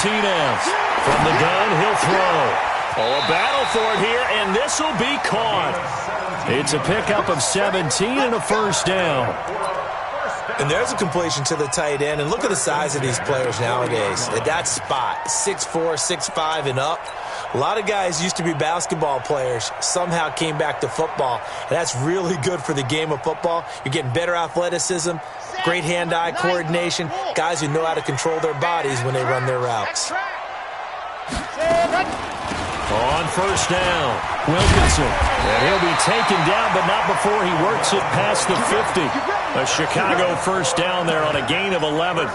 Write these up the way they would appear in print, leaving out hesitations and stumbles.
Martinez. From the gun, he'll throw. Oh, a battle for it here, and this will be caught. It's a pickup of 17 and a first down. And there's a completion to the tight end. And look at the size of these players nowadays. At that spot, 6'4", 6'5", and up. A lot of guys used to be basketball players, somehow came back to football. And that's really good for the game of football. You're getting better athleticism, great hand-eye coordination, guys who know how to control their bodies when they run their routes. On first down, Wilkinson. And he'll be taken down, but not before he works it past the 50. A Chicago first down there on a gain of 11.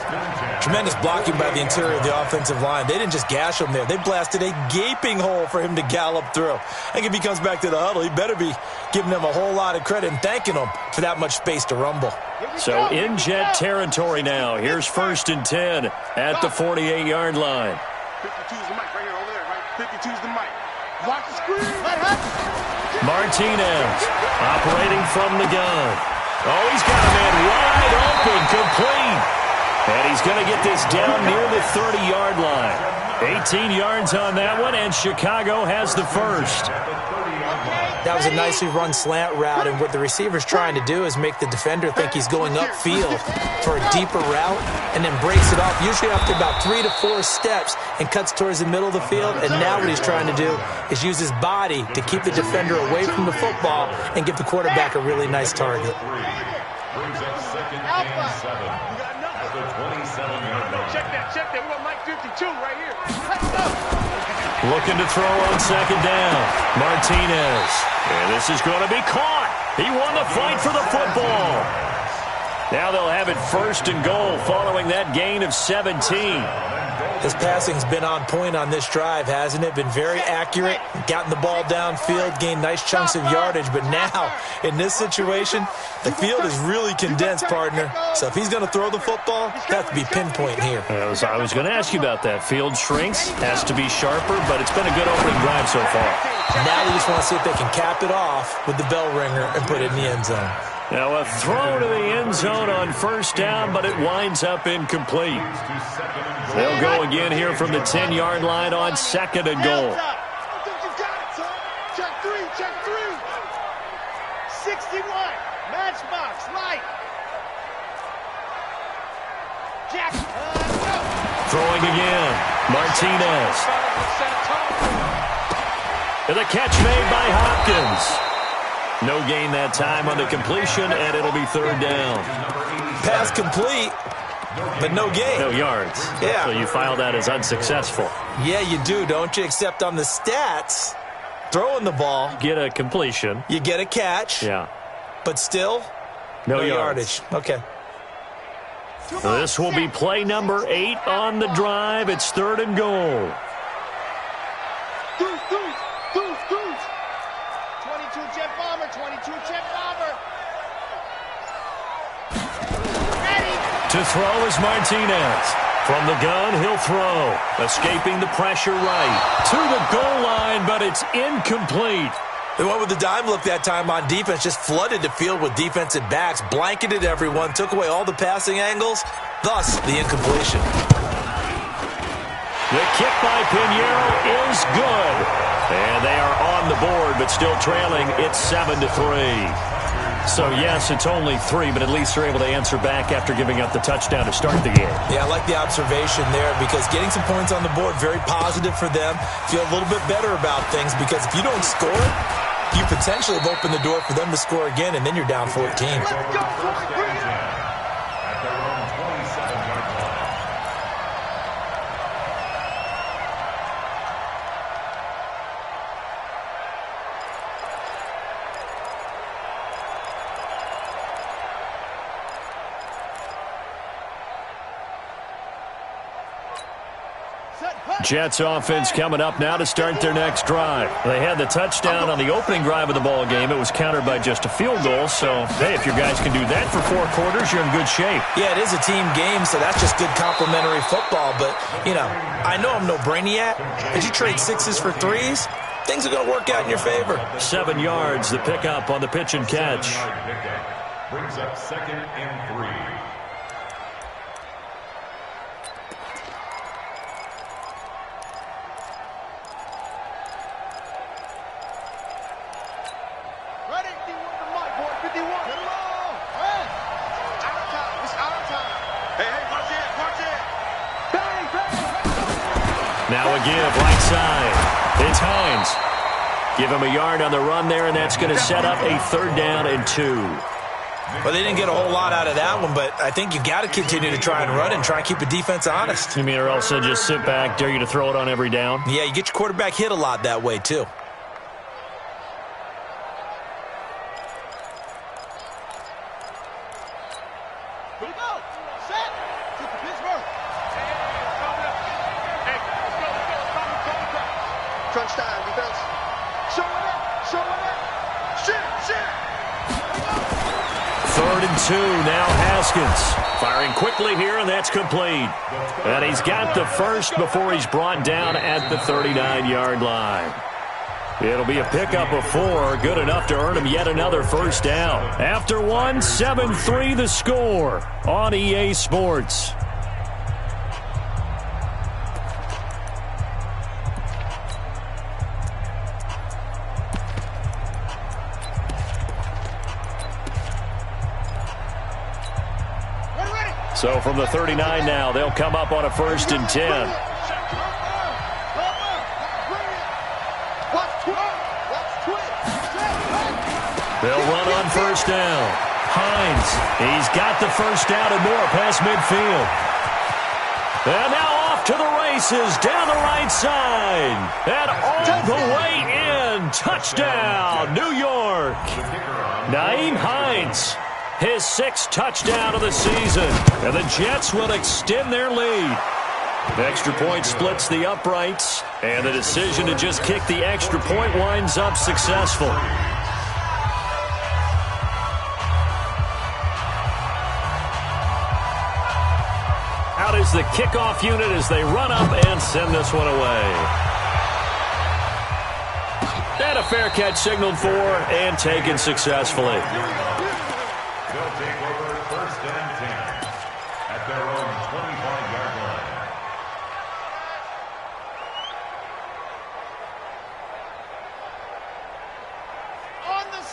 Tremendous blocking by the interior of the offensive line. They didn't just gash him there. They blasted a gaping hole for him to gallop through. I think if he comes back to the huddle, he better be giving them a whole lot of credit and thanking them for that much space to rumble. So in jet territory now. Here's first and 10 at the 48-yard line. 52's the mic right here, over there, right? 52's the mic. Watch the screen. Martinez operating from the gun. Oh, he's got a man wide open, complete. And he's going to get this down near the 30-yard line. 18 yards on that one, and Chicago has the first. That was a nicely run slant route, and what the receiver's trying to do is make the defender think he's going upfield for a deeper route and then breaks it off, usually after about 3 to 4 steps, and cuts towards the middle of the field. And now what he's trying to do is use his body to keep the defender away from the football and give the quarterback a really nice target. Brings up second and 7 at the 27-yard line. Check that. We got Mike 52 right here. Looking to throw on second down. Martinez. And this is going to be caught. He won the fight for the football. Now they'll have it first and goal following that gain of 17. His passing's been on point on this drive, hasn't it? Been very accurate, gotten the ball downfield, gained nice chunks of yardage. But now, in this situation, the field is really condensed, partner. So if he's going to throw the football, that has to be pinpoint here. I was going to ask you about that. Field shrinks, has to be sharper, but it's been a good opening drive so far. Now they just want to see if they can cap it off with the bell ringer and put it in the end zone. Now a throw to the end zone on first down, but it winds up incomplete. They'll go again here from the 10-yard line on second and goal. Check three. 61, matchbox, light. Jack. Throwing again, Martinez. And the catch made by Hopkins. No gain that time on the completion, and it'll be third down. Pass complete, but no gain. No yards. Yeah. So you file that as unsuccessful. Yeah, you do, don't you? Except on the stats, throwing the ball. Get a completion. You get a catch. Yeah. But still, no yardage. Okay. This will be play number 8 on the drive. It's third and goal. Deuce. 22 jet bomber. Ready. To throw is Martinez. From the gun, he'll throw. Escaping the pressure right. To the goal line, but it's incomplete. They went with the dime look that time on defense, just flooded the field with defensive backs, blanketed everyone, took away all the passing angles, thus the incompletion. The kick by Pinheiro is good. And they are on the board, but still trailing. It's 7-3. So, yes, it's only 3, but at least they're able to answer back after giving up the touchdown to start the game. Yeah, I like the observation there because getting some points on the board, very positive for them. Feel a little bit better about things because if you don't score, you potentially have opened the door for them to score again, and then you're down 14. Let's go, Jets offense coming up now to start their next drive. They had the touchdown on the opening drive of the ball game. It was countered by just a field goal. So, hey, if your guys can do that for 4 quarters, you're in good shape. Yeah, it is a team game, so that's just good complimentary football. But, you know, I know I'm no brainiac. But you trade 6s for 3s, things are going to work out in your favor. 7 yards, the pickup on the pitch and catch. brings up second and 3. Now a give, right side. It's Hines. Give him a yard on the run there, and that's going to set up a 3rd down and 2. Well, they didn't get a whole lot out of that one, but I think you got to continue to try and run and try and keep the defense honest. You mean, or else just sit back, dare you to throw it on every down? Yeah, you get your quarterback hit a lot that way, too. Here we go. Set. Keep the Pittsburgh. Hey, let's go. Crunch time, defense. Show it up. Show it up. Shit. 3rd and 2, now Haskins. Firing quickly here, and that's complete. And he's got the first before he's brought down at the 39-yard line. It'll be a pickup of 4, good enough to earn him yet another 1st down. After one, 7-3 the score on EA Sports. So from the 39 now, they'll come up on a 1st and 10. They'll run on 1st down. Hines, he's got the 1st down and more past midfield. And now off to the races down the right side. And all the way in. Touchdown, New York. Nyheim Hines. His 6th touchdown of the season. And the Jets will extend their lead. The extra point splits the uprights. And the decision to just kick the extra point winds up successful. Out is the kickoff unit as they run up and send this one away. And a fair catch signaled for and taken successfully. They'll take over 1st and 10 at their own 25-yard line.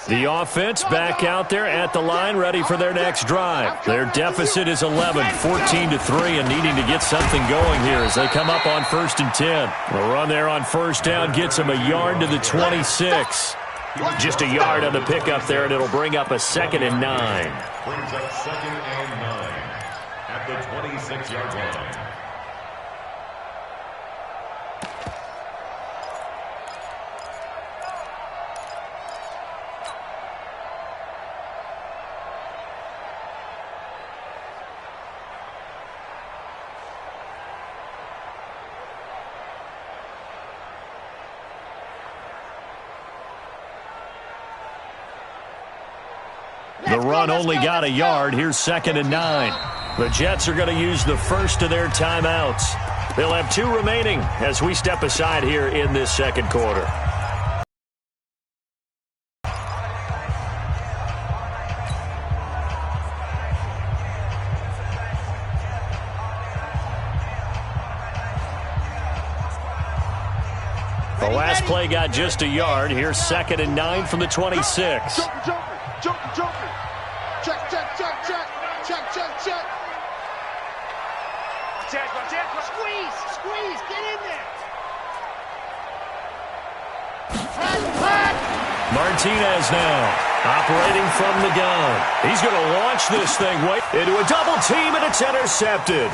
The offense back out there at the line, ready for their next drive. Their deficit is 11, 14-3, and needing to get something going here as they come up on 1st and 10. The run there on 1st down gets them a yard to the 26. Just a yard on the pickup there, and it'll bring up a 2nd and 9. Brings up 2nd and 9 at the 26-yard line. The run only got a yard. Here's 2nd and 9. The Jets are going to use the first of their timeouts. They'll have 2 remaining as we step aside here in this 2nd quarter. The last play got just a yard. Here's 2nd and 9 from the 26. Joker. Check. Squeeze, get in there. Martinez now operating from the gun. He's going to launch this thing into a double team, and it's intercepted.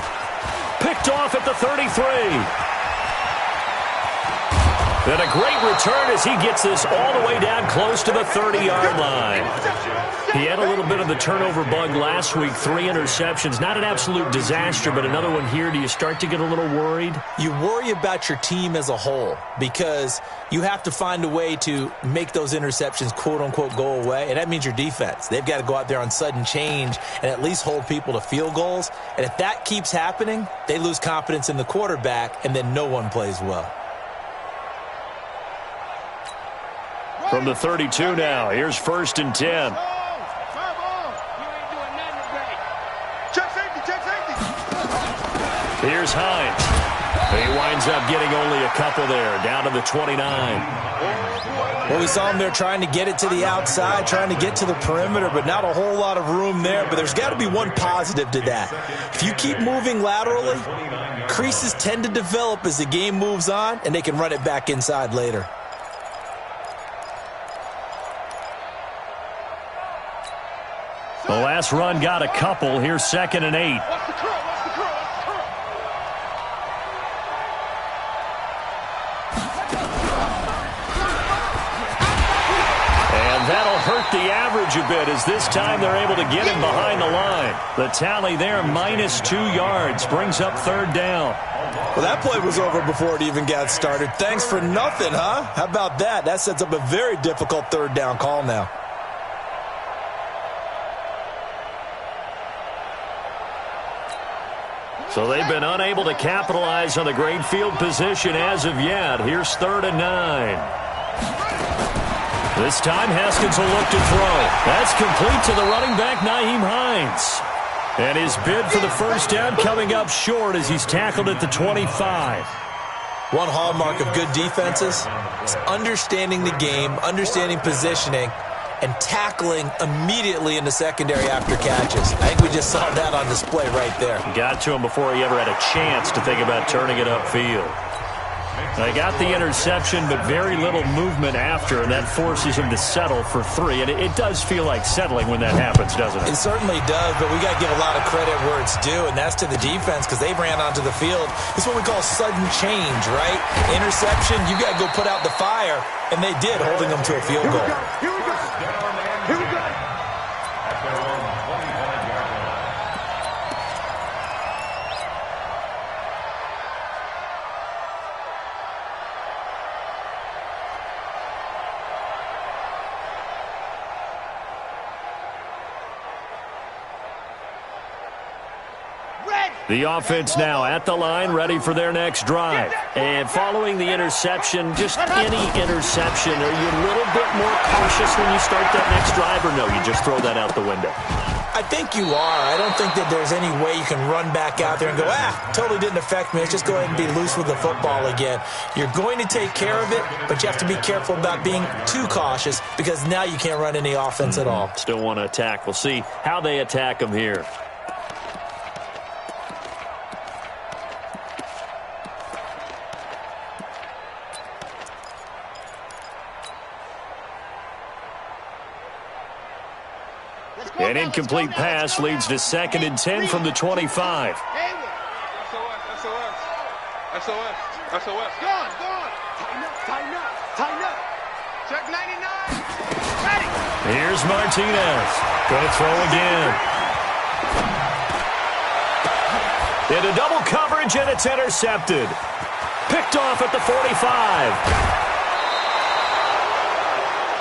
Picked off at the 33. And a great return as he gets this all the way down close to the 30-yard line. He had a little bit of the turnover bug last week, 3 interceptions. Not an absolute disaster, but another one here. Do you start to get a little worried? You worry about your team as a whole because you have to find a way to make those interceptions, quote-unquote, go away, and that means your defense. They've got to go out there on sudden change and at least hold people to field goals. And if that keeps happening, they lose confidence in the quarterback, and then no one plays well. From the 32 now, here's 1st and 10. Here's Hines. He winds up getting only a couple there, down to the 29. Well, we saw him there trying to get it to the outside, trying to get to the perimeter, but not a whole lot of room there. But there's got to be one positive to that. If you keep moving laterally, creases tend to develop as the game moves on, and they can run it back inside later. The last run got a couple. Here's 2nd and 8. That'll hurt the average a bit as this time they're able to get him behind the line. The tally there, -2 yards, brings up 3rd down. Well, that play was over before it even got started. Thanks for nothing, huh? How about that? That sets up a very difficult 3rd down call now. So they've been unable to capitalize on the great field position as of yet. Here's 3rd and 9. This time, Haskins will look to throw. That's complete to the running back, Nyheim Hines. And his bid for the 1st down coming up short as he's tackled at the 25. One hallmark of good defenses is understanding the game, understanding positioning, and tackling immediately in the secondary after catches. I think we just saw that on display right there. Got to him before he ever had a chance to think about turning it upfield. They got the interception, but very little movement after, and that forces him to settle for 3. And it does feel like settling when that happens, doesn't it? It certainly does, but we got to give a lot of credit where it's due, and that's to the defense because they ran onto the field. It's what we call sudden change, right? Interception, you got to go put out the fire, and they did, holding them to a field goal. Here we go. Here we go. The offense now at the line, ready for their next drive. And following the interception, just any interception, are you a little bit more cautious when you start that next drive, or no, you just throw that out the window? I think you are. I don't think that there's any way you can run back out there and go, totally didn't affect me. Let's just go ahead and be loose with the football again. You're going to take care of it, but you have to be careful about being too cautious because now you can't run any offense at all. Still want to attack. We'll see how they attack them here. An incomplete pass leads to 2nd and 10 from the 25. SOS. Go on. Tighten up. Check 99. Ready. Here's Martinez. Going to throw again. Into double coverage, and it's intercepted. Picked off at the 45.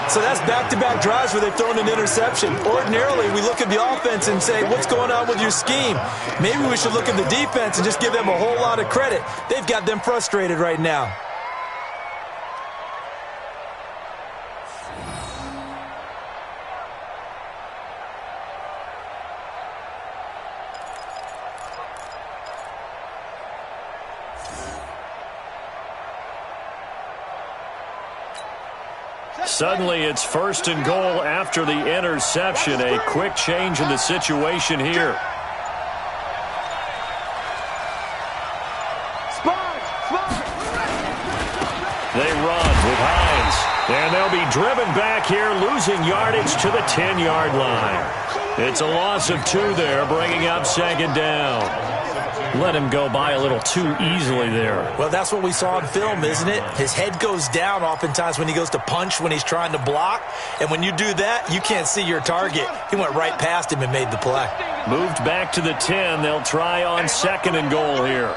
So that's back-to-back drives where they've thrown an interception. Ordinarily, we look at the offense and say, what's going on with your scheme? Maybe we should look at the defense and just give them a whole lot of credit. They've got them frustrated right now. Suddenly, it's 1st and goal after the interception. A quick change in the situation here. They run with Hines. And they'll be driven back here, losing yardage to the 10-yard line. It's a loss of 2 there, bringing up 2nd down. Let him go by a little too easily there. Well, that's what we saw in film, isn't it? His head goes down oftentimes when he goes to punch, when he's trying to block. And when you do that, you can't see your target. He went right past him and made the play. Moved back to the 10. They'll try on 2nd and goal here.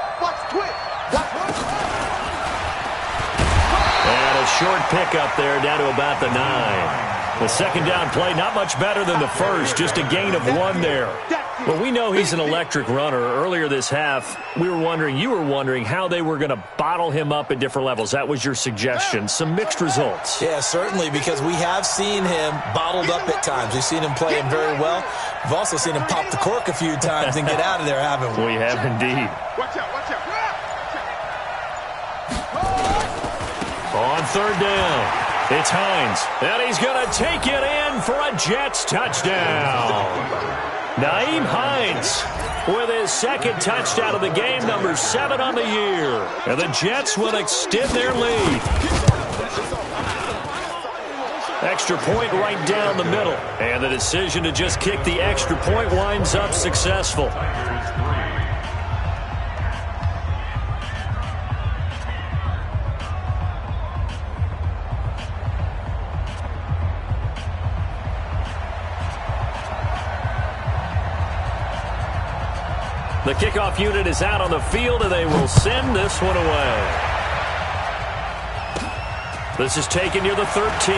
And a short pickup there down to about the 9. The 2nd down play, not much better than the first, just a gain of 1 there. Well, we know he's an electric runner. Earlier this half, you were wondering how they were going to bottle him up at different levels. That was your suggestion. Some mixed results. Yeah, certainly, because we have seen him bottled up at times. We've seen him playing very well. We've also seen him pop the cork a few times and get out of there, haven't we? We have indeed. Watch out. third down. It's Hines, and he's going to take it in for a Jets touchdown. Nyheim Hines with his second touchdown of the game, number 7 on the year. And the Jets will extend their lead. Extra point right down the middle. And the decision to just kick the extra point winds up successful. The kickoff unit is out on the field, and they will send this one away. This is taken near the 13.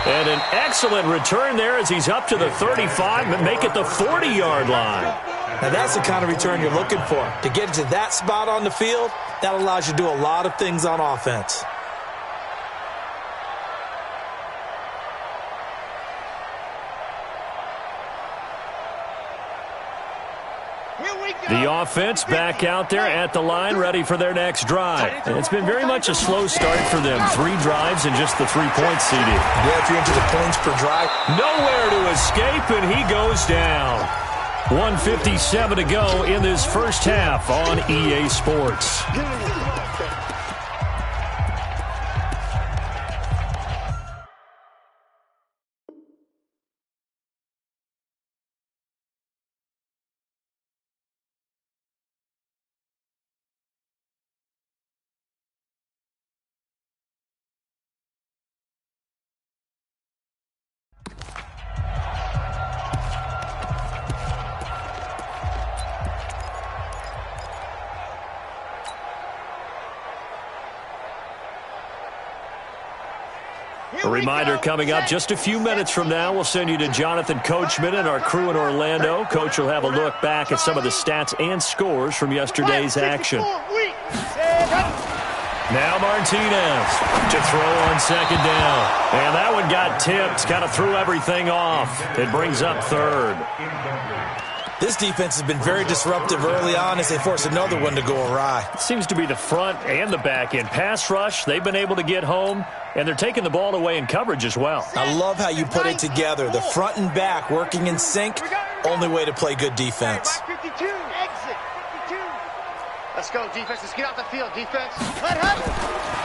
And an excellent return there as he's up to the 35 and make it the 40-yard line. Now that's the kind of return you're looking for. To get to that spot on the field, that allows you to do a lot of things on offense. The offense back out there at the line, ready for their next drive. And it's been very much a slow start for them. 3 drives and just the 3 points, CD. Yeah, if you're into the points per drive. Nowhere to escape, and he goes down. 1:57 to go in this first half on EA Sports. A reminder coming up just a few minutes from now. We'll send you to Jonathan Coachman and our crew in Orlando. Coach will have a look back at some of the stats and scores from yesterday's action. Now Martinez to throw on second down. And that one got tipped, kind of threw everything off. It brings up third. This defense has been very disruptive early on as they force another one to go awry. It seems to be the front and the back end. Pass rush, they've been able to get home, and they're taking the ball away in coverage as well. I love how you put it together. The front and back working in sync, only way to play good defense. 52, exit, 52. Let's go, defense. Let's get out the field, defense.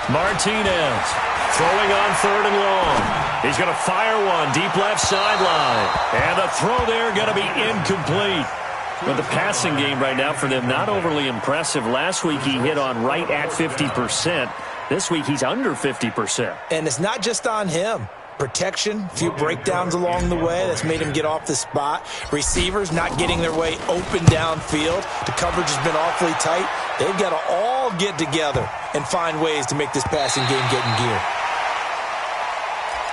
Martinez throwing on third and long. He's going to fire one deep left sideline. And the throw there going to be incomplete. But the passing game right now for them not overly impressive. Last week he hit on right at 50%. This week he's under 50%. And it's not just on him. Protection, a few breakdowns along the way. That's made him get off the spot. Receivers not getting their way open downfield. The coverage has been awfully tight. They've got to all get together and find ways to make this passing game get in gear.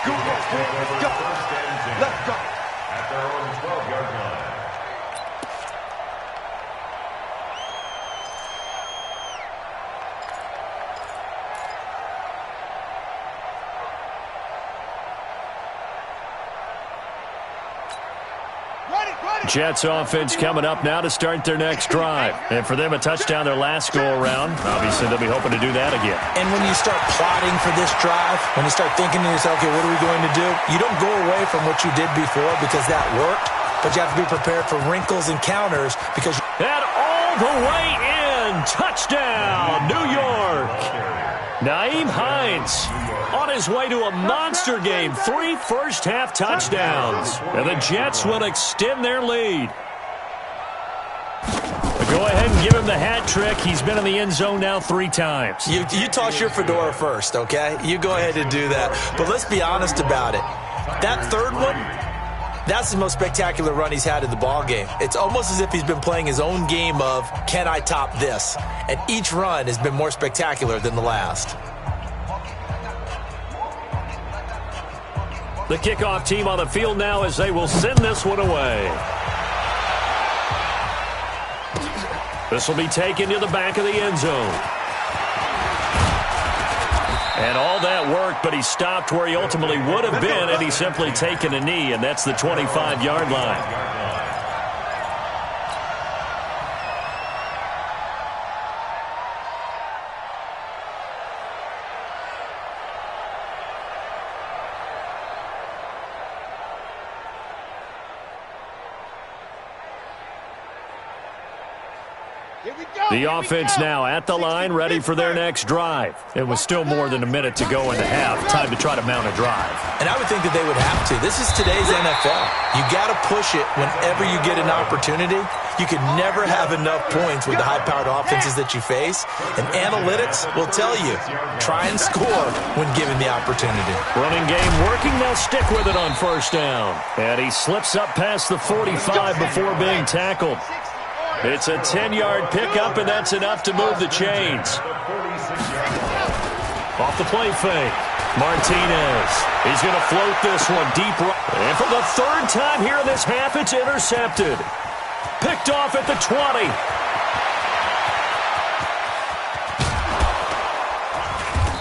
Go. Let's go. At their own 12-yard line. Jets offense coming up now to start their next drive. And for them, a touchdown their last go-around. Obviously, they'll be hoping to do that again. And when you start plotting for this drive, when you start thinking to yourself, okay, what are we going to do? You don't go away from what you did before because that worked, but you have to be prepared for wrinkles and counters because... And all the way in! Touchdown, New York! Nyheim Hines on his way to a monster game. 3 first-half touchdowns. And the Jets will extend their lead. Go ahead and give him the hat trick. He's been in the end zone now 3 times. You toss your fedora first, okay? You go ahead and do that. But let's be honest about it. That third one, that's the most spectacular run he's had in the ballgame. It's almost as if he's been playing his own game of, can I top this? And each run has been more spectacular than the last. The kickoff team on the field now as they will send this one away. This will be taken to the back of the end zone. And all that worked, but he stopped where he ultimately would have been had he simply taken a knee, and that's the 25-yard line. The offense now at the line, ready for their next drive. It was still more than a minute to go in the half. Time to try to mount a drive. And I would think that they would have to. This is today's NFL. You got to push it whenever you get an opportunity. You can never have enough points with the high-powered offenses that you face. And analytics will tell you, try and score when given the opportunity. Running game working. They'll stick with it on first down. And he slips up past the 45 before being tackled. It's a 10-yard pickup, and that's enough to move the chains. Off the play fake. Martinez. He's going to float this one deep right. And for the third time here in this half, it's intercepted. Picked off at the 20.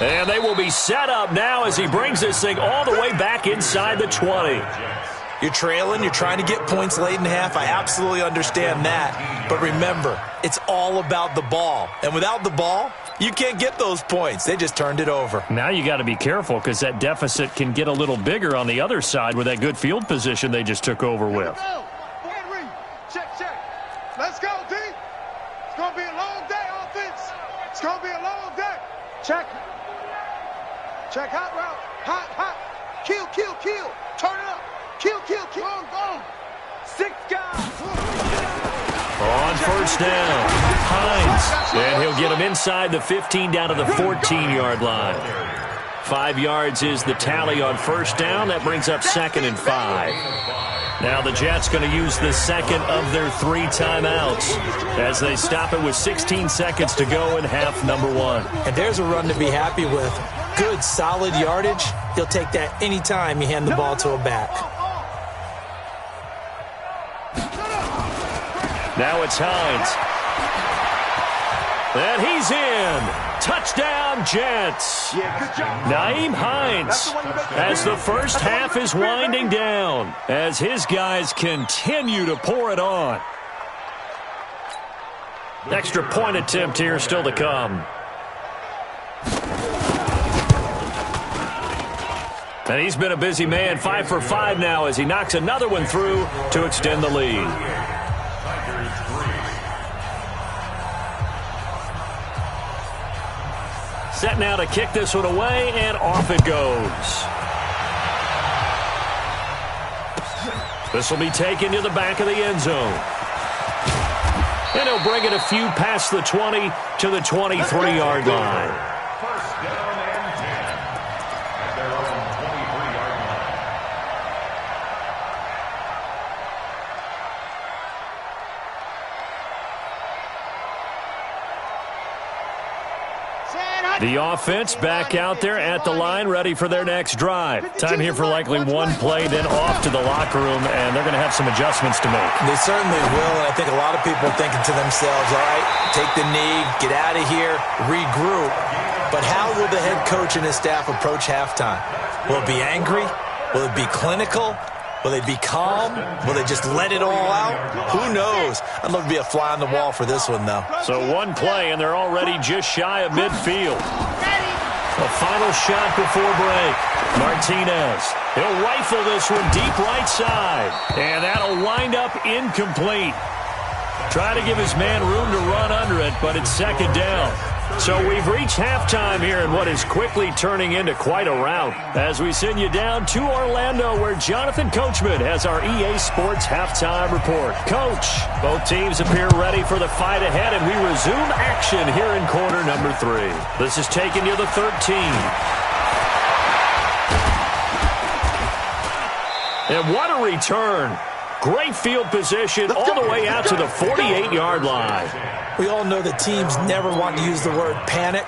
And they will be set up now as he brings this thing all the way back inside the 20. You're trailing, you're trying to get points late in half. I absolutely understand that. But remember, it's all about the ball. And without the ball, you can't get those points. They just turned it over. Now you got to be careful because that deficit can get a little bigger on the other side with that good field position they just took over with. Check, check. Let's go, D. It's going to be a long day, offense. It's going to be a long day. Check. Check, hot route. Hot, hot. Kill, kill, kill. Turn it up. Kill, kill, kill. Go. 6 guys. On first down, Hines. And he'll get him inside the 15 down to the 14-yard line. 5 yards is the tally on first down. That brings up 2nd and 5. Now the Jets going to use the second of their 3 timeouts as they stop it with 16 seconds to go in half number 1. And there's a run to be happy with. Good, solid yardage. You'll take that anytime you hand the ball to a back. Now it's Hines. And he's in. Touchdown, Jets. Nyheim Hines as the first half is winding down as his guys continue to pour it on. Extra point attempt here still to come. And he's been a busy man, 5 for 5 now as he knocks another one through to extend the lead. Set now to kick this one away, and off it goes. This will be taken to the back of the end zone. And he'll bring it a few past the 20 to the 23-yard line. First down and 10 at their own 23-yard line. The offense back out there at the line, ready for their next drive. Time here for likely one play, then off to the locker room, and they're going to have some adjustments to make. They certainly will, and I think a lot of people are thinking to themselves, all right, take the knee, get out of here, regroup. But how will the head coach and his staff approach halftime? Will it be angry? Will it be clinical? Will they be calm? Will they just let it all out? Who knows? I'd love to be a fly on the wall for this one, though. So one play, and they're already just shy of midfield. A final shot before break. Martinez. He'll rifle this one deep right side. And that'll wind up incomplete. Trying to give his man room to run under it, but it's 2nd down. So we've reached halftime here in what is quickly turning into quite a rout as we send you down to Orlando where Jonathan Coachman has our EA Sports halftime report. Coach, both teams appear ready for the fight ahead, and we resume action here in quarter number 3. This is taking you to the 13. And what a return. Great field position all the way out to the 48-yard line. We all know that teams never want to use the word panic,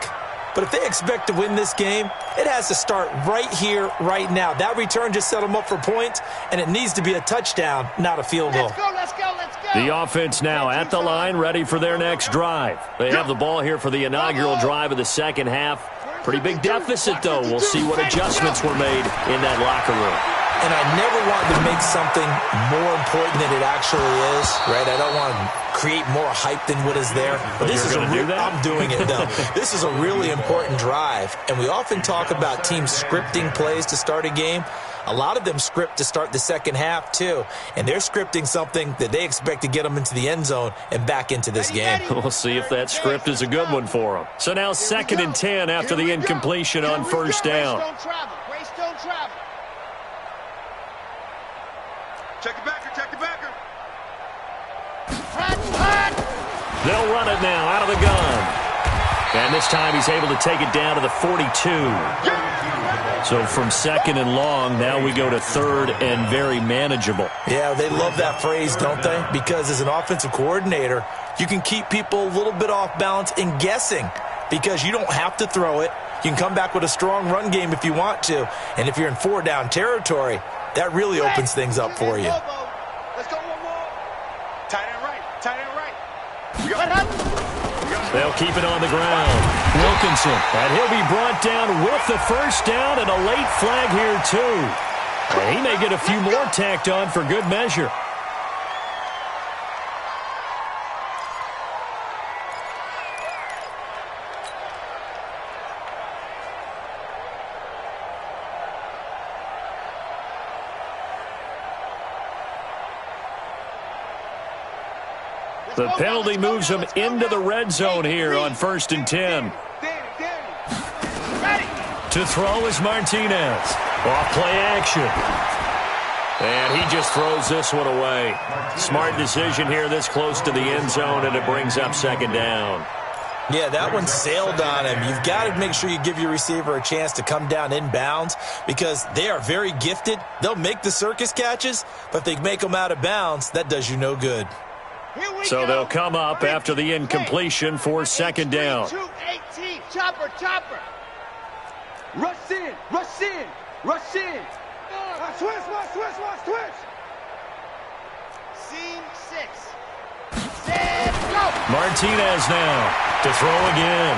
but if they expect to win this game, it has to start right here, right now. That return just set them up for points, and it needs to be a touchdown, not a field goal. Let's go, let's go, let's go. The offense now at the line, ready for their next drive. They have the ball here for the inaugural drive of the second half. Pretty big deficit, though. We'll see what adjustments were made in that locker room. And I never want to make something more important than it actually is, right? I don't want to create more hype than what is there. But this is I'm doing it, though. This is a really important drive. And we often talk about teams scripting plays to start a game. A lot of them script to start the second half, too. And they're scripting something that they expect to get them into the end zone and back into this game. We'll see if that script is a good one for them. So now 2nd and 10 after the incompletion on first down. Grace don't travel. Check the backer, check the backer. They'll run it now out of the gun. And this time he's able to take it down to the 42. So from 2nd and long, now we go to 3rd and very manageable. Yeah, they love that phrase, don't they? Because as an offensive coordinator, you can keep people a little bit off balance and guessing because you don't have to throw it. You can come back with a strong run game if you want to. And if you're in 4-down territory, that really opens things up for you. Let's go one more. Tight end right, tight end right. They'll keep it on the ground. Wilkinson, and he'll be brought down with the first down and a late flag here, too. And he may get a few more tacked on for good measure. The penalty moves them into the red zone here on 1st and 10. To throw is Martinez. Off play action. And he just throws this one away. Smart decision here this close to the end zone, and it brings up 2nd down. Yeah, that one sailed on him. You've got to make sure you give your receiver a chance to come down inbounds because they are very gifted. They'll make the circus catches, but if they make them out of bounds, that does you no good. So they'll come up after the incompletion for 2nd down. 2-18. Chopper, chopper. Rush in, rush in, rush in. Switch. Scene 6. Set, go. Martinez now to throw again.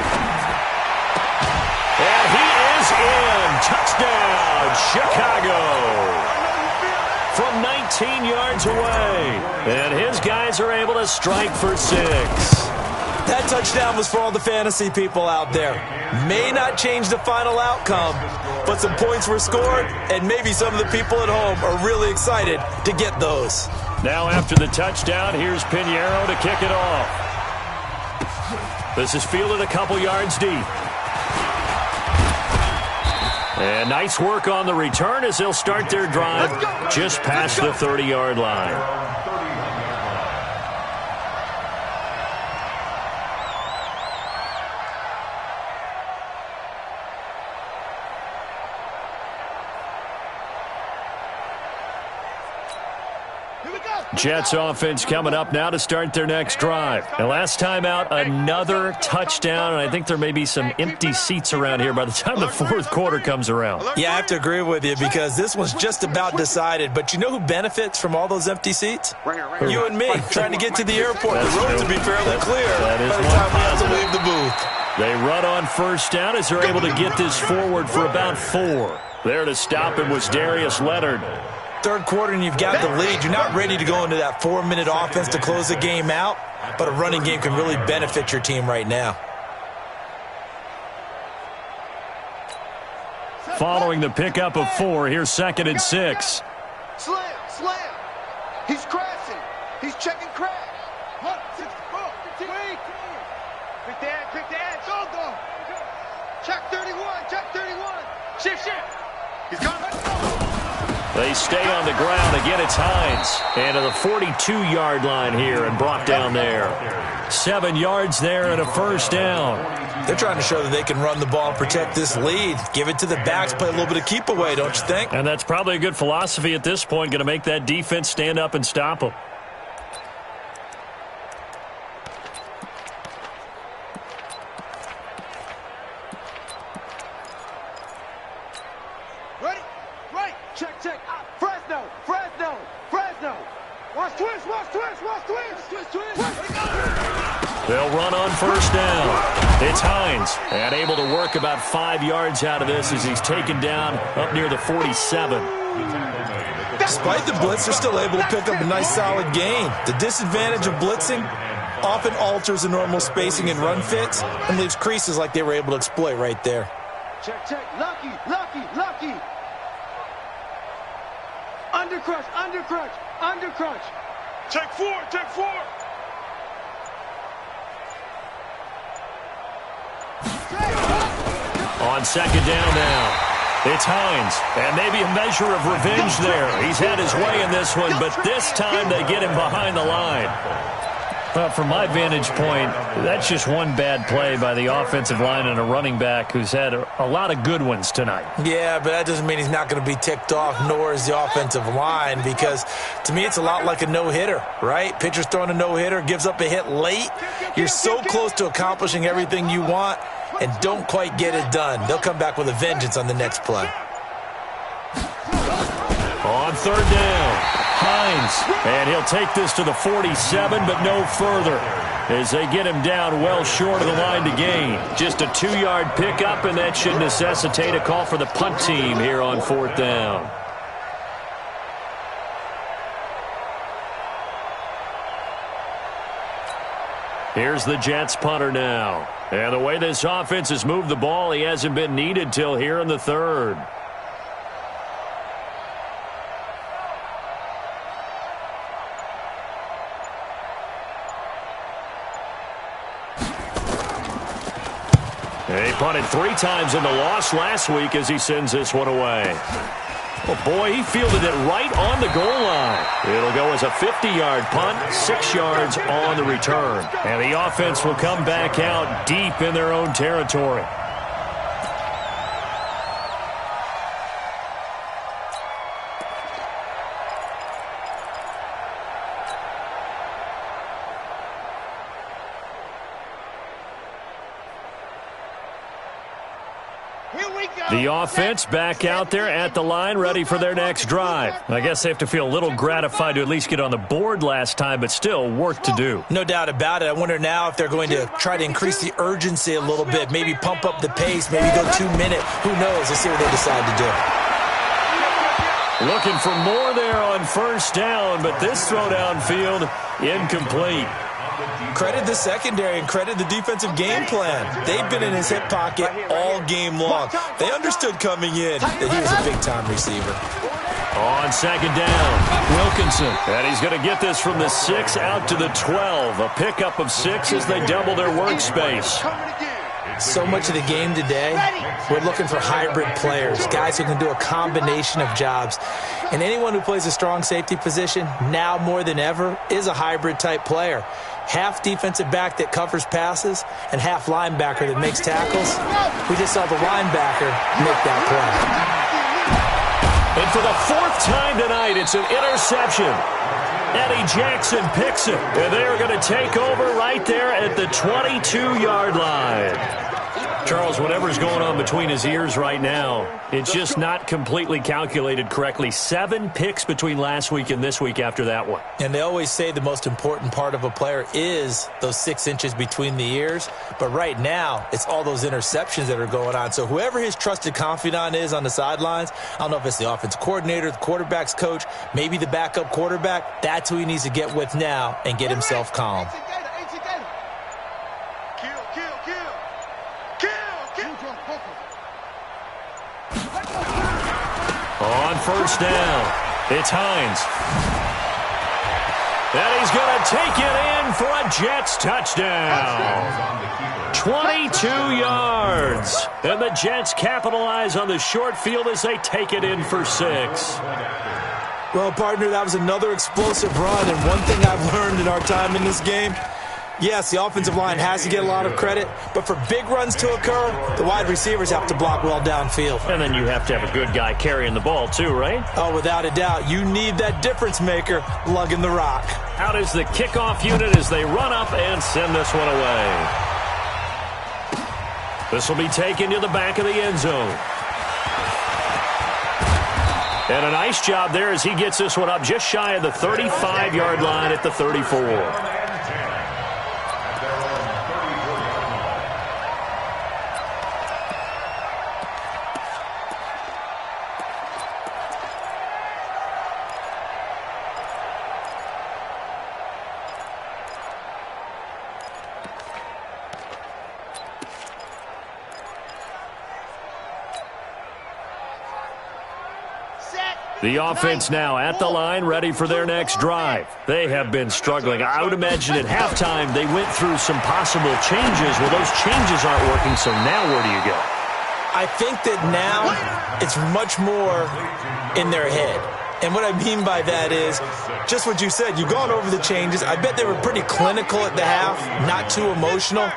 And he is in. Touchdown, Chicago. From 19 yards away. And his guys are able to strike for 6. That touchdown was for all the fantasy people out there. May not change the final outcome, but some points were scored, and maybe some of the people at home are really excited to get those. Now after the touchdown, here's Pinheiro to kick it off. This is fielded a couple yards deep. And nice work on the return as they'll start their drive just past the 30-yard line. Jets offense coming up now to start their next drive. And last time out, another touchdown, and I think there may be some empty seats around here by the time the 4th quarter comes around. Yeah, I have to agree with you because this one's just about decided. But you know who benefits from all those empty seats? You and me, trying to get to the airport. The roads will be fairly clear by the time we have to leave the booth. They run on first down as they're able to get this forward for about 4. There to stop him was Darius Leonard. 3rd quarter and you've got the lead. You're not ready to go into that 4-minute offense to close the game out, but a running game can really benefit your team right now. Following the pickup of 4, here's 2nd and 6. Slam. He's crashing. He's checking crash. Quick dad. Go. Check 31. Shift. He's gone. They stay on the ground. Again, it's Hines. And to the 42-yard line here and brought down there. 7 yards there and a first down. They're trying to show that they can run the ball and protect this lead. Give it to the backs, play a little bit of keep away, don't you think? And that's probably a good philosophy at this point, going to make that defense stand up and stop them. Check. Fresno. Watch twist. They'll run on first down. It's Hines. And able to work about 5 yards out of this as he's taken down up near the 47. Despite the blitz, they're still able to pick up a nice solid gain. The disadvantage of blitzing often alters the normal spacing and run fits and leaves creases like they were able to exploit right there. Check. Lucky. Under crunch, under crunch, under crunch. Check 4, check 4. On second down now. It's Hines, and maybe a measure of revenge there. He's had his way in this one, but this time they get him behind the line. Well, from my vantage point, that's just one bad play by the offensive line and a running back who's had a lot of good ones tonight. Yeah, but that doesn't mean he's not going to be ticked off, nor is the offensive line, because to me it's a lot like a no-hitter, right? Pitcher's throwing a no-hitter, gives up a hit late. You're so close to accomplishing everything you want and don't quite get it done. They'll come back with a vengeance on the next play. On third down, Hines, and he'll take this to the 47, but no further, as they get him down well short of the line to gain. Just a 2-yard pickup, and that should necessitate a call for the punt team here on fourth down. Here's the Jets punter now. And the way this offense has moved the ball, he hasn't been needed till here in the third. He punted 3 times in the loss last week as he sends this one away. Oh, boy, he fielded it right on the goal line. It'll go as a 50-yard punt, 6 yards on the return. And the offense will come back out deep in their own territory. The offense back out there at the line, ready for their next drive. I guess they have to feel a little gratified to at least get on the board last time, but still work to do. No doubt about it. I wonder now if they're going to try to increase the urgency a little bit, maybe pump up the pace, maybe go 2-minute. Who knows? Let's see what they decide to do. Looking for more there on first down, but this throw downfield incomplete. Credit the secondary and credit the defensive game plan. They've been in his hip pocket all game long. They understood coming in that he was a big-time receiver. On second down, Wilkinson. And he's going to get this from the 6 out to the 12. A pickup of 6 as they double their workspace. So much of the game today, we're looking for hybrid players, guys who can do a combination of jobs. And anyone who plays a strong safety position, now more than ever, is a hybrid-type player. Half defensive back that covers passes and half linebacker that makes tackles. We just saw the linebacker make that play. And for the 4th time tonight, it's an interception. Eddie Jackson picks it, and they are going to take over right there at the 22-yard line. Charles, whatever's going on between his ears right now, it's just not completely calculated correctly. 7 picks between last week and this week after that one. And they always say the most important part of a player is those 6 inches between the ears. But right now, it's all those interceptions that are going on. So whoever his trusted confidant is on the sidelines, I don't know if it's the offense coordinator, the quarterback's coach, maybe the backup quarterback, that's who he needs to get with now and get himself calm. On first down, it's Hines. And he's going to take it in for a Jets touchdown. 22 yards. And the Jets capitalize on the short field as they take it in for 6. Well, partner, that was another explosive run. And one thing I've learned in our time in this game, yes, the offensive line has to get a lot of credit, but for big runs to occur, the wide receivers have to block well downfield. And then you have to have a good guy carrying the ball too, right? Oh, without a doubt. You need that difference maker lugging the rock. Out is the kickoff unit as they run up and send this one away. This will be taken to the back of the end zone. And a nice job there as he gets this one up just shy of the 35-yard line at the 34. The offense now at the line, ready for their next drive. They have been struggling. I would imagine at halftime they went through some possible changes. Well, those changes aren't working, so now where do you go? I think that now it's much more in their head. And what I mean by that is just what you said. You've gone over the changes. I bet they were pretty clinical at the half, not too emotional.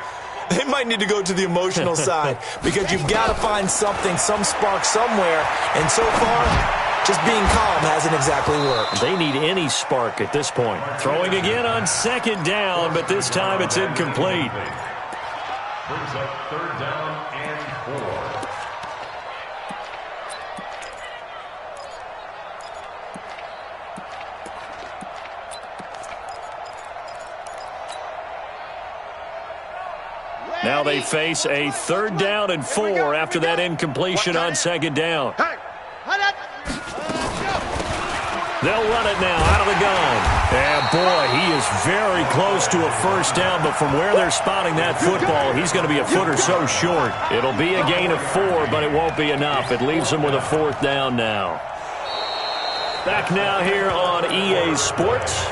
They might need to go to the emotional side because you've got to find something, some spark somewhere. And so far, just being calm hasn't exactly worked. They need any spark at this point. Throwing again on second down, but this time it's incomplete. Brings up third down and 4. Now they face a third down and 4 after that incompletion on second down. They'll run it now out of the gun. And boy, he is very close to a first down, but from where they're spotting that football, he's going to be a foot or so short. It'll be a gain of 4, but it won't be enough. It leaves them with a fourth down now. Back now here on EA Sports.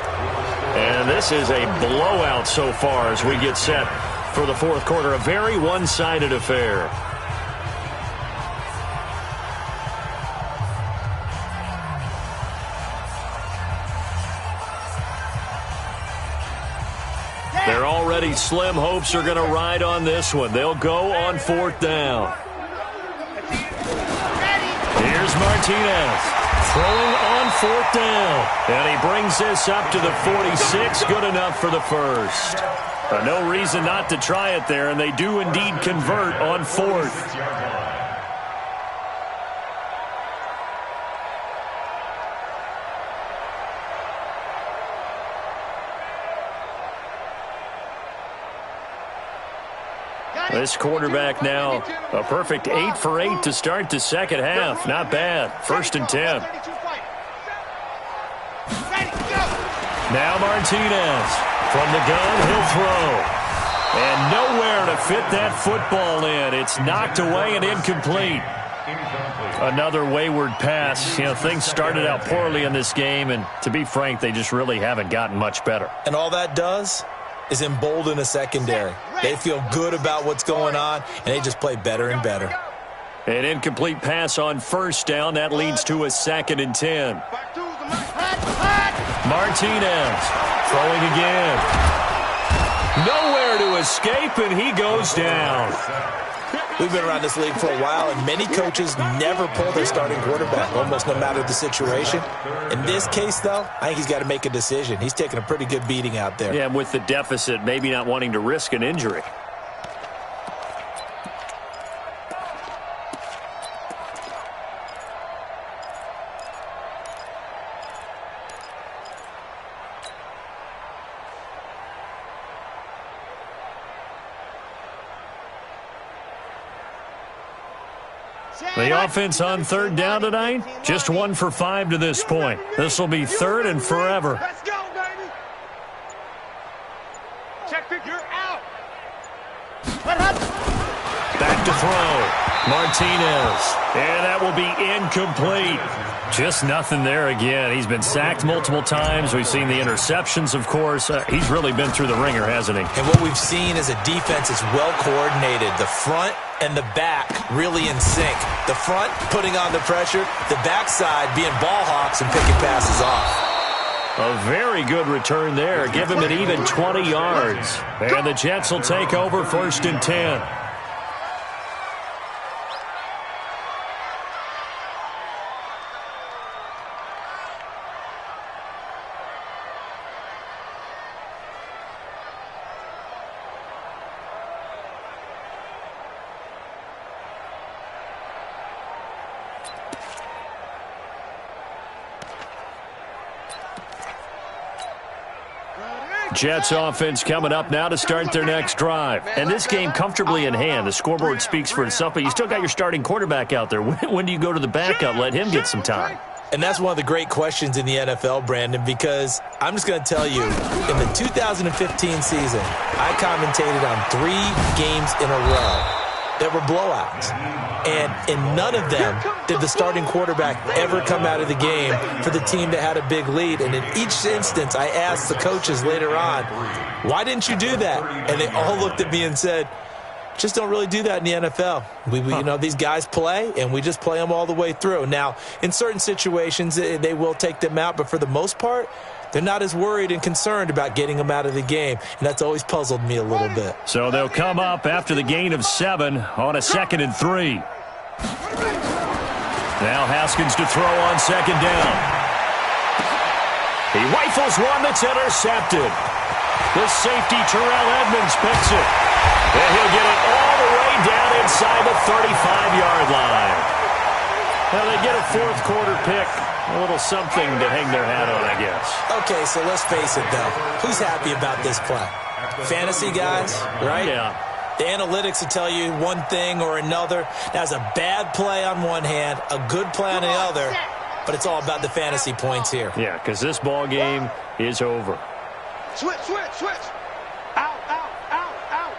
And this is a blowout so far as we get set for the fourth quarter. A very one-sided affair. They're already slim hopes are going to ride on this one. They'll go on fourth down. Here's Martinez throwing on fourth down. And he brings this up to the 46. Good enough for the first. No reason not to try it there, and they do indeed convert on fourth. This quarterback now, a perfect 8 for 8 to start the second half. Not bad. First and 10. Now Martinez from the gun, he'll throw. And nowhere to fit that football in. It's knocked away and incomplete. Another wayward pass. You know, things started out poorly in this game, and to be frank, they just really haven't gotten much better. And all that does is embolden a secondary. They feel good about what's going on, and they just play better and better. An incomplete pass on first down. That leads to a second and 10. Martinez throwing again. Nowhere to escape, and he goes down. We've been around this league for a while, and many coaches never pull their starting quarterback, almost no matter the situation. In this case, though, I think he's got to make a decision. He's taking a pretty good beating out there. Yeah, and with the deficit, maybe not wanting to risk an injury. The offense on third down tonight, just 1 for 5 to this point. This will be third and forever. Let's go, baby. Check it, you're out. Back to throw. Martinez. And that will be incomplete. Just nothing there again. He's been sacked multiple times. We've seen the interceptions, of course. He's really been through the ringer, hasn't he? And what we've seen is a defense that's well coordinated. The front and the back really in sync. The front putting on the pressure, the backside being ball hawks and picking passes off. A very good return there. Give him an even 20 yards. And the Jets will take over first and 10. Jets offense coming up now to start their next drive. And this game comfortably in hand. The scoreboard speaks for itself, but you still got your starting quarterback out there. When do you go to the backup? Let him get some time. And that's one of the great questions in the NFL, Brandon, because I'm just going to tell you, in the 2015 season, I commentated on 3 games in a row that there were blowouts. And in none of them did the starting quarterback ever come out of the game for the team that had a big lead. And in each instance, I asked the coaches later on, why didn't you do that? And they all looked at me and said, just don't really do that in the NFL. You know, these guys play, and we just play them all the way through. Now, in certain situations, they will take them out, but for the most part, they're not as worried and concerned about getting them out of the game, and that's always puzzled me a little bit. So they'll come up after the gain of 7 on a 2nd and 3. Now Haskins to throw on 2nd down. He rifles one that's intercepted. The safety, Terrell Edmonds, picks it. And he'll get it all the way down inside the 35-yard line. Now they get a 4th quarter pick. A little something to hang their hat on, I guess. Okay, so let's face it, though. Who's happy about this play? Fantasy guys, right? Yeah. The analytics will tell you one thing or another. That's a bad play on one hand, a good play on the other, but it's all about the fantasy points here. Yeah, because this ball game is over. Switch, switch, switch. Out, out, out, out.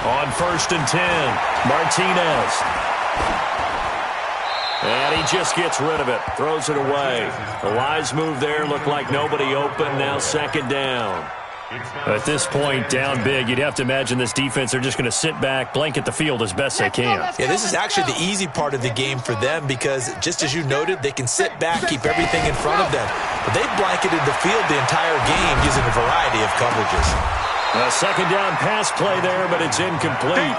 On 1st and 10, Martinez. And he just gets rid of it, throws it away. A wise move there, looked like nobody open, now 2nd down. At this point, down big, you'd have to imagine this defense, they're just going to sit back, blanket the field as best they can. Yeah, this is actually the easy part of the game for them because, just as you noted, they can sit back, keep everything in front of them. But they've blanketed the field the entire game using a variety of coverages. A 2nd down pass play there, but it's incomplete.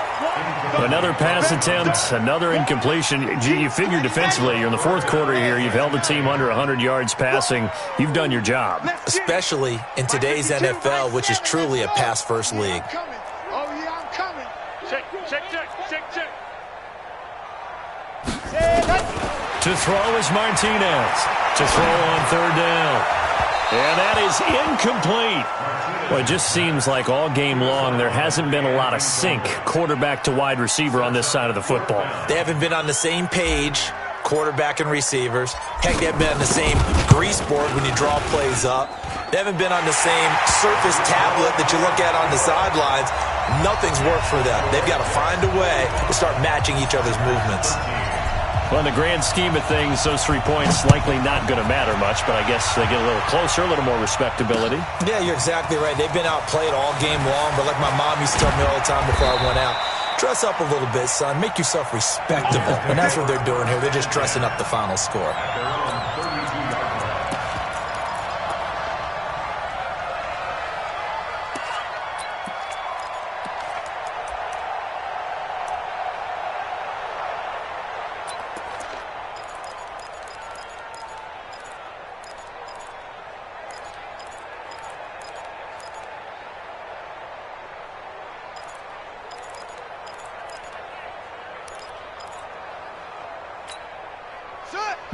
Another pass attempt, another incompletion. You figure defensively, you're in the 4th quarter here. You've held the team under 100 yards passing. You've done your job. Especially in today's NFL, which is truly a pass-first league. Oh, yeah, I'm coming. Check, check, check, check, check. To throw is Martinez. To throw on 3rd down. And that is incomplete. Well, it just seems like all game long there hasn't been a lot of sync quarterback to wide receiver on this side of the football. They haven't been on the same page, quarterback and receivers. Heck, they haven't been on the same grease board when you draw plays up. They haven't been on the same surface tablet that you look at on the sidelines. Nothing's worked for them. They've got to find a way to start matching each other's movements. Well, in the grand scheme of things, those 3 points likely not going to matter much, but I guess they get a little closer, a little more respectability. Yeah, you're exactly right. They've been outplayed all game long, but like my mom used to tell me all the time before I went out, dress up a little bit, son. Make yourself respectable. And that's what they're doing here. They're just dressing up the final score.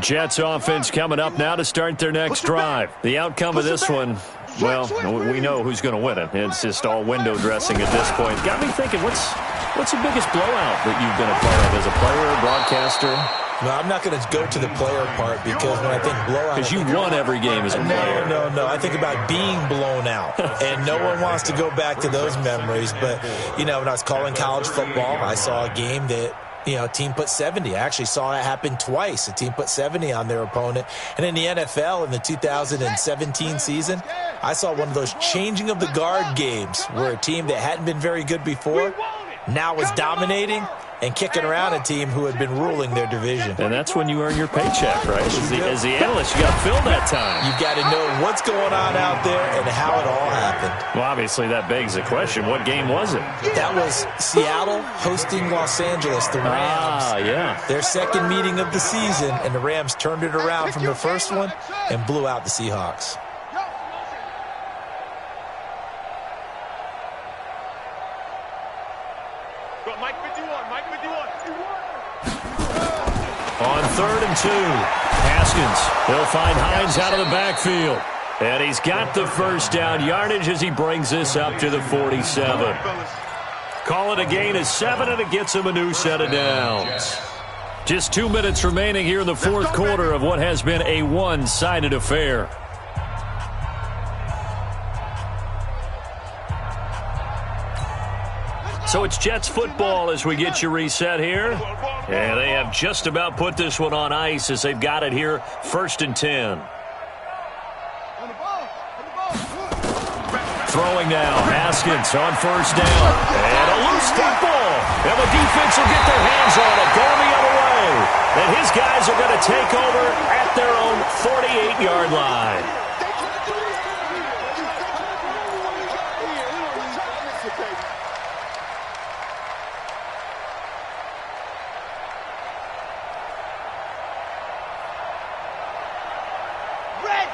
Jets offense coming up now to start their next drive. The outcome of this one, well, we know who's going to win it. It's just all window dressing at this point. Got me thinking, what's the biggest blowout that you've been a part of as a player, broadcaster? No, I'm not going to go to the player part because when I think blowout... Because you won every game as a player. No. I think about being blown out. And no one wants to go back to those memories. But, you know, when I was calling college football, I saw a game that... You know, a team put 70. I actually saw it happen twice. A team put 70 on their opponent. And in the NFL, in the 2017 season, I saw one of those changing of the guard games where a team that hadn't been very good before now was dominating and kicking around a team who had been ruling their division. And that's when you earn your paycheck, right? As the analyst, you got to fill that time. You've got to know what's going on out there and how it all happened. Well, obviously, that begs the question, what game was it? That was Seattle hosting Los Angeles, the Rams. Yeah. Their second meeting of the season, and the Rams turned it around from the first one and blew out the Seahawks. On 3rd and 2, Haskins. He'll find Hines out of the backfield. And he's got the first down yardage as he brings this up to the 47. Call it a gain of 7, and it gets him a new set of downs. Just 2 minutes remaining here in the 4th quarter of what has been a one-sided affair. So it's Jets football as we get you reset here. And they have just about put this one on ice as they've got it here, 1st and 10. Throwing now, Haskins on 1st down. And a loose football. And the defense will get their hands on it, going the other way. And his guys are going to take over at their own 48-yard line.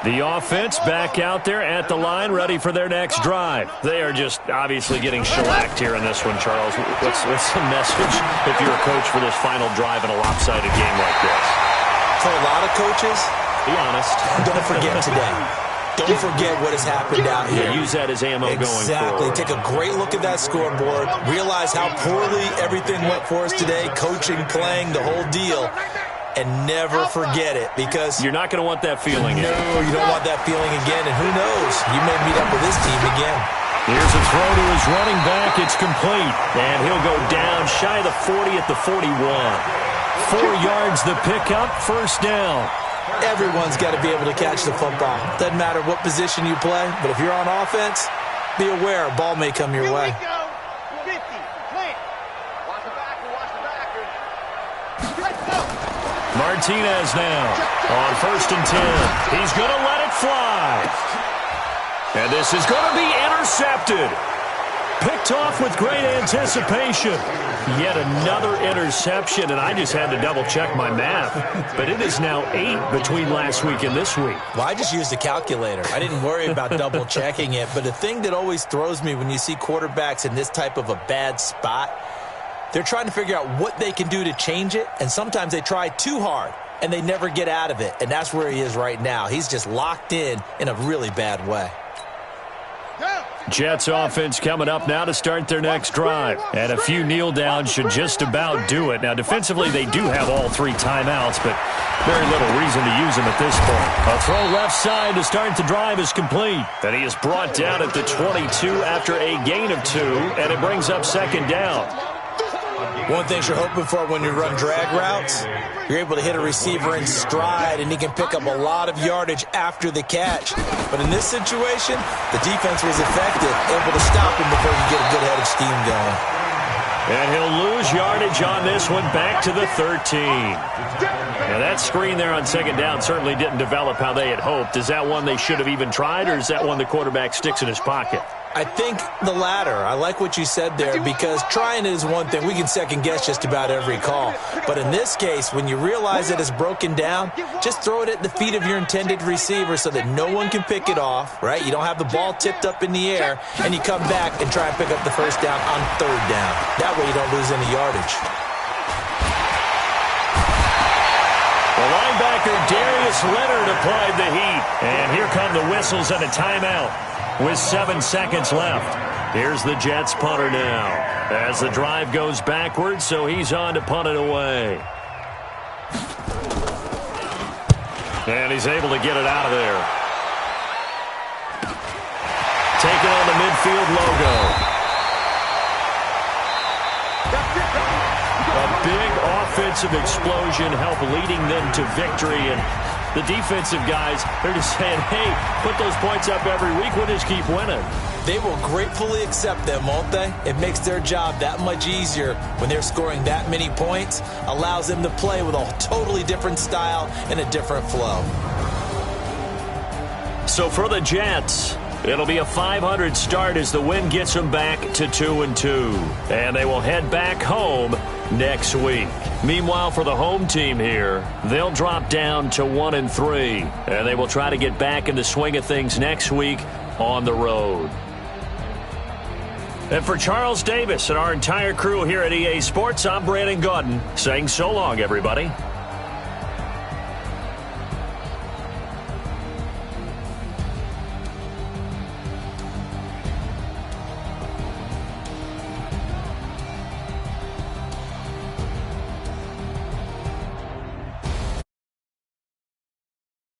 The offense back out there at the line, ready for their next drive. They are just obviously getting shellacked here in this one, Charles. What's the message if you're a coach for this final drive in a lopsided game like this? For a lot of coaches, be honest. Don't forget today. Don't forget what has happened out here. Yeah, use that as ammo going forward. Exactly. Take a great look at that scoreboard. Realize how poorly everything went for us today. Coaching, playing, the whole deal. And never forget it, because you're not going to want that feeling. No, you don't want that feeling again. And who knows? You may meet up with this team again. Here's a throw to his running back. It's complete. And he'll go down shy of the 40 at the 41. 4 yards the pickup, 1st down. Everyone's got to be able to catch the football. Doesn't matter what position you play, but if you're on offense, be aware a ball may come your way. Martinez now on 1st and 10. He's going to let it fly. And this is going to be intercepted. Picked off with great anticipation. Yet another interception, and I just had to double-check my math. But it is now 8 between last week and this week. Well, I just used a calculator. I didn't worry about double-checking it. But the thing that always throws me when you see quarterbacks in this type of a bad spot, they're trying to figure out what they can do to change it, and sometimes they try too hard, and they never get out of it. And that's where he is right now. He's just locked in a really bad way. Jets offense coming up now to start their next drive. And a few kneel downs should just about do it. Now, defensively, they do have all 3 timeouts, but very little reason to use them at this point. A throw left side to start the drive is complete. And he is brought down at the 22 after a gain of 2, and it brings up 2nd down. One thing you're hoping for when you run drag routes, you're able to hit a receiver in stride, and he can pick up a lot of yardage after the catch. But in this situation, the defense was effective, able to stop him before you get a good head of steam going. And he'll lose yardage on this one, back to the 13. Now, that screen there on 2nd down certainly didn't develop how they had hoped. Is that one they should have even tried, or is that one the quarterback sticks in his pocket? I think the latter. I like what you said there, because trying it is one thing. We can second-guess just about every call. But in this case, when you realize that it's broken down, just throw it at the feet of your intended receiver so that no one can pick it off, right? You don't have the ball tipped up in the air, and you come back and try and pick up the 1st down on 3rd down. That way you don't lose any yardage. The linebacker, Darius Leonard, applied the heat. And here come the whistles and a timeout with 7 seconds left. Here's the Jets punter now as the drive goes backwards, so he's on to punt it away. And he's able to get it out of there. Taking on the midfield logo. A big offensive explosion helped leading them to victory, and the defensive guys, they're just saying, hey, put those points up every week, we'll just keep winning. They will gratefully accept them, won't they? It makes their job that much easier when they're scoring that many points, allows them to play with a totally different style and a different flow. So for the Jets, it'll be a 500 start as the win gets them back to 2-2. And they will head back home next week. Meanwhile, for the home team here, they'll drop down to 1-3. And they will try to get back in the swing of things next week on the road. And for Charles Davis and our entire crew here at EA Sports, I'm Brandon Gaudin saying so long, everybody.